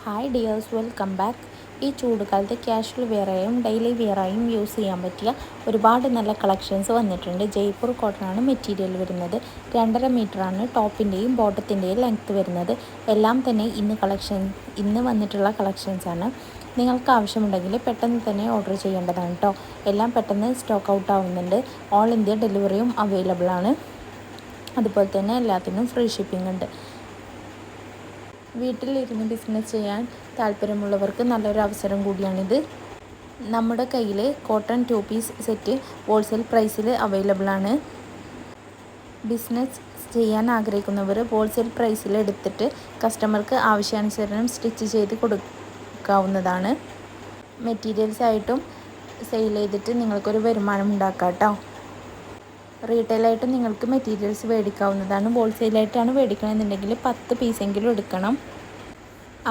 Hi dears, welcome back. ഈ ചൂടുകാലത്ത് casual വെയറായും ഡെയിലി വെയറായും യൂസ് ചെയ്യാൻ പറ്റിയ ഒരുപാട് നല്ല കളക്ഷൻസ് വന്നിട്ടുണ്ട്. ജയ്പൂർ കോട്ടനാണ് മെറ്റീരിയൽ വരുന്നത്. 2.5 മീറ്ററാണ് ടോപ്പിൻ്റെയും ബോട്ടത്തിൻ്റെയും ലെങ്ത്ത് വരുന്നത്. എല്ലാം തന്നെ ഇന്ന് വന്നിട്ടുള്ള കളക്ഷൻസാണ്. നിങ്ങൾക്ക് ആവശ്യമുണ്ടെങ്കിൽ പെട്ടെന്ന് തന്നെ ഓർഡർ ചെയ്യേണ്ടതാണ് കേട്ടോ. എല്ലാം പെട്ടെന്ന് സ്റ്റോക്ക് ഔട്ട് ആവുന്നുണ്ട്. ഓൾ ഇന്ത്യ ഡെലിവറിയും അവൈലബിൾ ആണ്. അതുപോലെ തന്നെ എല്ലാത്തിനും ഫ്രീ ഷിപ്പിംഗ് ഉണ്ട്. വീട്ടിലിരുന്ന് ബിസിനസ് ചെയ്യാൻ താല്പര്യമുള്ളവർക്ക് നല്ലൊരു അവസരം കൂടിയാണിത്. നമ്മുടെ കയ്യിൽ കോട്ടൺ 2 പീസ് സെറ്റ് ഹോൾസെയിൽ പ്രൈസിൽ അവൈലബിൾ ആണ്. ബിസിനസ് ചെയ്യാൻ ആഗ്രഹിക്കുന്നവർ ഹോൾസെയിൽ പ്രൈസിൽ എടുത്തിട്ട് കസ്റ്റമർക്ക് ആവശ്യാനുസരണം സ്റ്റിച്ച് ചെയ്ത് കൊടുക്കാവുന്നതാണ്. മെറ്റീരിയൽസ് ആയിട്ടും സെയിൽ ചെയ്തിട്ട് നിങ്ങൾക്കൊരു വരുമാനം ഉണ്ടാക്കാം കേട്ടോ. റീറ്റെയിലായിട്ട് നിങ്ങൾക്ക് മെറ്റീരിയൽസ് മേടിക്കാവുന്നതാണ്. ഹോൾസെയിലായിട്ടാണ് മേടിക്കണമെന്നുണ്ടെങ്കിൽ 10 പീസെങ്കിലും എടുക്കണം.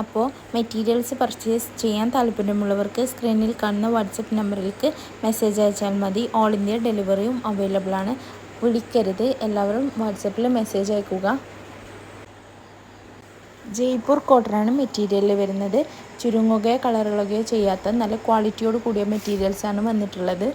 അപ്പോൾ മെറ്റീരിയൽസ് പർച്ചേസ് ചെയ്യാൻ താല്പര്യമുള്ളവർക്ക് സ്ക്രീനിൽ കാണുന്ന വാട്സപ്പ് നമ്പറിലേക്ക് മെസ്സേജ് അയച്ചാൽ മതി. ഓൾ ഇന്ത്യ ഡെലിവറിയും അവൈലബിൾ ആണ്. വിളിക്കരുത്, എല്ലാവരും വാട്സപ്പിൽ മെസ്സേജ് അയക്കുക. ജയ്പൂർ കോട്ടനാണ് മെറ്റീരിയൽ വരുന്നത്. ചുരുങ്ങുകയോ കളറുകയോ ചെയ്യാത്ത നല്ല ക്വാളിറ്റിയോട് കൂടിയ മെറ്റീരിയൽസാണ് വന്നിട്ടുള്ളത്.